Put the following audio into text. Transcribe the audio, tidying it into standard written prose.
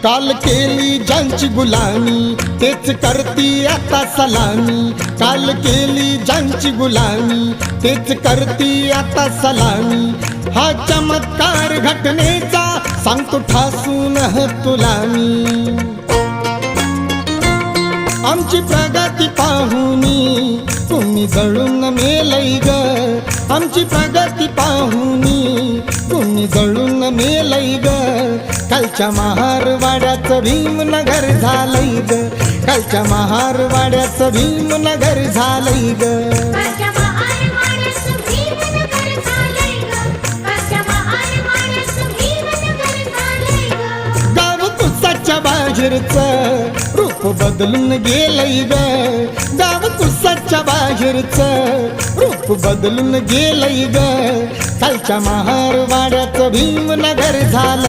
काल केली ज्यांची गुलामी तेच करती आता सलामी। काल केली ज्यांची गुलामी तेच करती आता सलामी। हा चमत्कार घटनेचा सांगतो ठासून तुला मी। आमची प्रगती पाहुनी तुम्ही जळून मेलै ग। आमची प्रगती पाहुनी तुम्ही जळून मेलै ग। कालच्या महारवाड्याचं भीमनगर झालंय ग। कालच्या महारवाड्याचं भीमनगर झालंय ग। गाव कुसाच्या बाहेरचं रूप बदलून गेलंय ग। गाव कुसाच्या बाहेरचं रूप बदलून गेलंय ग। कालच्या महारवाड्याचं भीमनगर झालं।